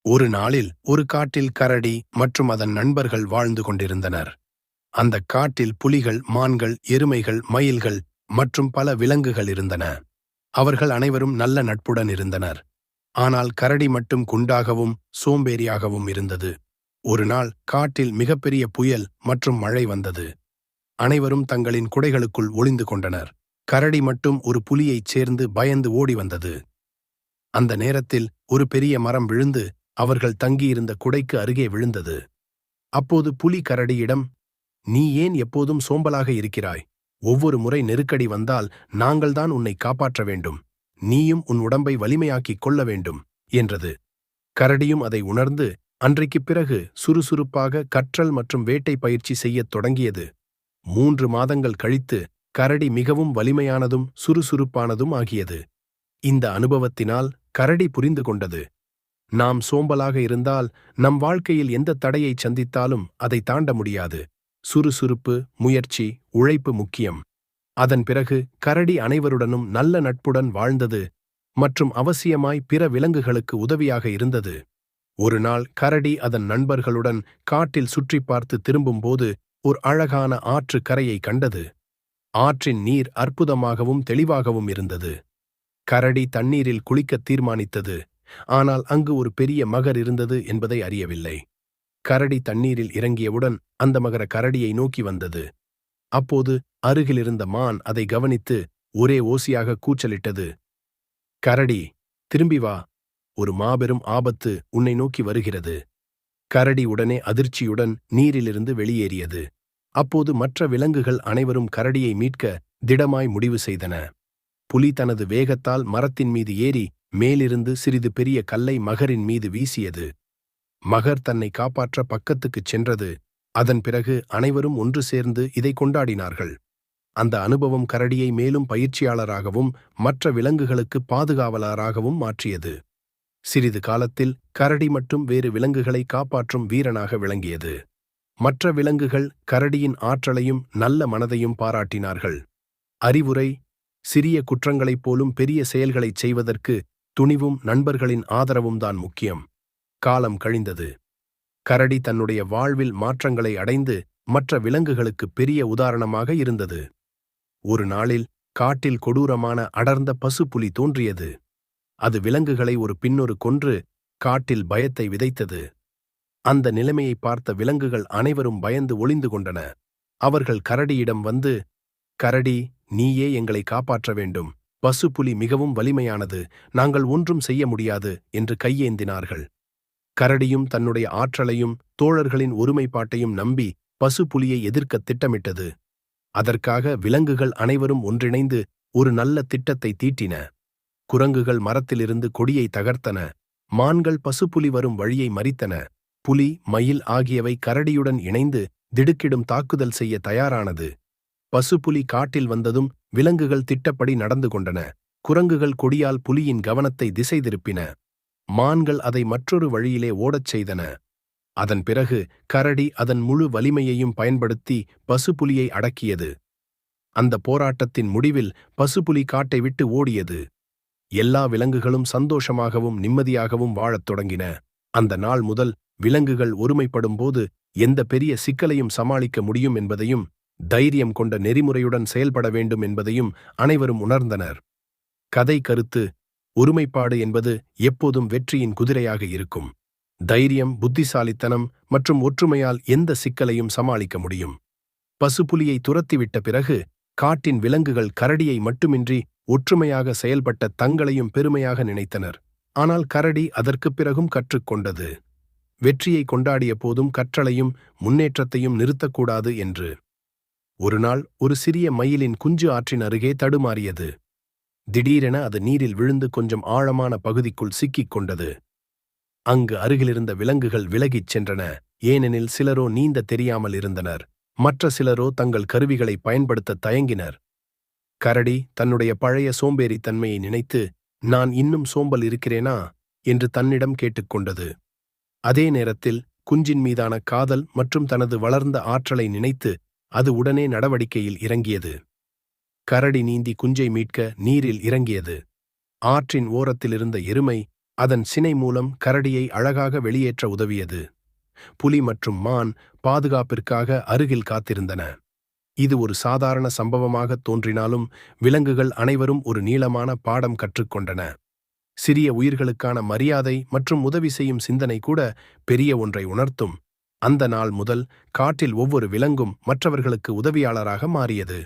ஒரு நாளில் ஒரு காட்டில் கரடி மற்றும் அதன் நண்பர்கள் வாழ்ந்து கொண்டிருந்தனர். அந்தக் காட்டில் புலிகள், மான்கள், எருமைகள், மயில்கள் மற்றும் பல விலங்குகள் இருந்தன. அவர்கள் அனைவரும் நல்ல நட்புடன் இருந்தனர். ஆனால் கரடி மட்டும் குண்டாகவும் சோம்பேறியாகவும் இருந்தது. ஒரு நாள் காட்டில் மிகப்பெரிய புயல் மற்றும் மழை வந்தது. அனைவரும் தங்களின் குடைகளுக்குள் ஒளிந்து கொண்டனர். கரடி மட்டும் ஒரு புலியைச் சேர்ந்து பயந்து ஓடி வந்தது. அந்த நேரத்தில் ஒரு பெரிய மரம் விழுந்து அவர்கள் தங்கியிருந்த குடைக்கு அருகே விழுந்தது. அப்போது புலி கரடியிடம், "நீ ஏன் எப்போதும் சோம்பலாக இருக்கிறாய்? ஒவ்வொரு முறை நெருக்கடி வந்தால் நாங்கள்தான் உன்னை காப்பாற்ற வேண்டும். நீயும் உன் உடம்பை வலிமையாக்கிக் கொள்ள வேண்டும்" என்றது. கரடியும் அதை உணர்ந்து அன்றைக்குப் பிறகு சுறுசுறுப்பாக கற்றல் மற்றும் வேட்டை பயிற்சி செய்யத் தொடங்கியது. 3 மாதங்கள் கழித்து கரடி மிகவும் வலிமையானதும் சுறுசுறுப்பானதும் ஆகியது. இந்த அனுபவத்தினால் கரடி புரிந்து கொண்டது, நாம் சோம்பலாக இருந்தால் நம் வாழ்க்கையில் எந்த தடையை சந்தித்தாலும் அதை தாண்ட முடியாது. சுறுசுறுப்பு, முயற்சி, உழைப்பு முக்கியம். அதன் பிறகு கரடி அனைவருடனும் நல்ல நட்புடன் வாழ்ந்தது மற்றும் அவசியமாய் பிற விலங்குகளுக்கு உதவியாக இருந்தது. ஒரு நாள் கரடி அதன் நண்பர்களுடன் காட்டில் சுற்றி பார்த்து திரும்பும்போது ஒரு அழகான ஆற்று கரையை கண்டது. ஆற்றின் நீர் அற்புதமாகவும் தெளிவாகவும் இருந்தது. கரடி தண்ணீரில் குளிக்க தீர்மானித்தது. ஆனால் அங்கு ஒரு பெரிய மகர் இருந்தது என்பதை அறியவில்லை. கரடி தண்ணீரில் இறங்கியவுடன் அந்த மகர கரடியை நோக்கி வந்தது. அப்போது அருகிலிருந்த மான் அதை கவனித்து ஒரே ஓசியாக கூச்சலிட்டது, "கரடி, திரும்பி வா, ஒரு மாபெரும் ஆபத்து உன்னை நோக்கி வருகிறது." கரடி உடனே அதிர்ச்சியுடன் நீரிலிருந்து வெளியேறியது. அப்போது மற்ற விலங்குகள் அனைவரும் கரடியை மீட்க திடமாய் முடிவு செய்தன. புலி தனது வேகத்தால் மரத்தின் மீது ஏறி மேலிருந்து சிறிது பெரிய கல்லை மகரின் மீது வீசியது. மகர் தன்னை காப்பாற்ற பக்கத்துக்குச் சென்றது. அதன் பிறகு அனைவரும் ஒன்று சேர்ந்து இதை கொண்டாடினார்கள். அந்த அனுபவம் கரடியை மேலும் பயிற்சியாளராகவும் மற்ற விலங்குகளுக்கு பாதுகாவலராகவும் மாற்றியது. சிறிது காலத்தில் கரடி மட்டும் வேறு விலங்குகளை காப்பாற்றும் வீரனாக விளங்கியது. மற்ற விலங்குகள் கரடியின் ஆற்றலையும் நல்ல மனதையும் பாராட்டினார்கள். அறிவுரை: சிறிய குற்றங்களைப் போலும் பெரிய செயல்களைச் செய்வதற்கு துணிவும் நண்பர்களின் ஆதரவும் தான் முக்கியம். காலம் கழிந்தது. கரடி தன்னுடைய வாழ்வில் மாற்றங்களை அடைந்து மற்ற விலங்குகளுக்கு பெரிய உதாரணமாக இருந்தது. ஒரு நாளில் காட்டில் கொடூரமான அடர்ந்த பசுப்புலி தோன்றியது. அது விலங்குகளை ஒரு பின்னொரு கொன்று காட்டில் பயத்தை விதைத்தது. அந்த நிலைமையை பார்த்த விலங்குகள் அனைவரும் பயந்து ஒளிந்து கொண்டன. அவர்கள் கரடியிடம் வந்து, "கரடி, நீயே எங்களை காப்பாற்ற வேண்டும். பசுப்புலி மிகவும் வலிமையானது, நாங்கள் ஒன்றும் செய்ய முடியாது" என்று கையேந்தினார்கள். கரடியும் தன்னுடைய ஆற்றலையும் தோழர்களின் ஒருமைப்பாட்டையும் நம்பி பசுப்புலியை எதிர்க்கத் திட்டமிட்டது. அதற்காக விலங்குகள் அனைவரும் ஒன்றிணைந்து ஒரு நல்ல திட்டத்தை தீட்டின. குரங்குகள் மரத்திலிருந்து கொடியை தகர்த்தன. மான்கள் பசுப்புலி வரும் வழியை மறித்தன. புலி, மயில் ஆகியவை கரடியுடன் இணைந்து திடுக்கிடும் தாக்குதல் செய்ய தயாரானது. பசுப்புலி காட்டில் வந்ததும் விலங்குகள் திட்டப்படி நடந்து கொண்டன. குரங்குகள் கொடியால் புலியின் கவனத்தை திசை திருப்பின. மான்கள் அதை மற்றொரு வழியிலே ஓடச் செய்தன. அதன் பிறகு கரடி அதன் முழு வலிமையையும் பயன்படுத்தி பசுப்புலியை அடக்கியது. அந்த போராட்டத்தின் முடிவில் பசுப்புலி காட்டை விட்டு ஓடியது. எல்லா விலங்குகளும் சந்தோஷமாகவும் நிம்மதியாகவும் வாழத் தொடங்கின. அந்த நாள் முதல் விலங்குகள் ஒருமைப்படும்போது எந்த பெரிய சிக்கலையும் சமாளிக்க முடியும் என்பதையும், தைரியம் கொண்ட நெறிமுறையுடன் செயல்பட வேண்டும் என்பதையும் அனைவரும் உணர்ந்தனர். கதை கருத்து: ஒருமைப்பாடு என்பது எப்போதும் வெற்றியின் குதிரையாக இருக்கும். தைரியம், புத்திசாலித்தனம் மற்றும் ஒற்றுமையால் எந்த சிக்கலையும் சமாளிக்க முடியும். பசுப்புலியை துரத்திவிட்ட பிறகு காட்டின் விலங்குகள் கரடியை மட்டுமின்றி ஒற்றுமையாக செயல்பட்ட தங்களையும் பெருமையாக நினைத்தனர். ஆனால் கரடி அதற்குப் பிறகும் கற்றுக்கொண்டது, வெற்றியை கொண்டாடிய போதும் கற்றலையும் முன்னேற்றத்தையும் நிறுத்தக்கூடாது என்று. ஒருநாள் ஒரு சிறிய மயிலின் குஞ்சு ஆற்றின் அருகே தடுமாறியது. திடீரென அது நீரில் விழுந்து கொஞ்சம் ஆழமான பகுதிக்குள் சிக்கிக் கொண்டது. அங்கு அருகிலிருந்த விலங்குகள் விலகிச் சென்றன. ஏனெனில் சிலரோ நீந்த தெரியாமல் இருந்தனர், மற்ற சிலரோ தங்கள் கருவிகளை பயன்படுத்த தயங்கினர். கரடி தன்னுடைய பழைய சோம்பேறித்தன்மையை நினைத்து, "நான் இன்னும் சோம்பல் இருக்கிறேனா?" என்று தன்னிடம் கேட்டுக்கொண்டது. அதே நேரத்தில் குஞ்சின் மீதான காதல் மற்றும் தனது வளர்ந்த ஆற்றலை நினைத்து அது உடனே நடவடிக்கையில் இறங்கியது. கரடி நீந்தி குஞ்சை மீட்க நீரில் இறங்கியது. ஆற்றின் ஓரத்திலிருந்த எருமை அதன் சினை மூலம் கரடியை அழகாக வெளியேற்ற உதவியது. புலி மற்றும் மான் பாதுகாப்பிற்காக அருகில் காத்திருந்தன. இது ஒரு சாதாரண சம்பவமாக தோன்றினாலும் விலங்குகள் அனைவரும் ஒரு நீளமான பாடம் கற்றுக்கொண்டன. சிறிய உயிர்களுக்கான மரியாதை மற்றும் உதவி செய்யும் சிந்தனை கூட பெரிய ஒன்றை உணர்த்தும். அந்த நாள் முதல் காட்டில் ஒவ்வொரு விலங்கும் மற்றவர்களுக்கு உதவியாளராக மாறியது.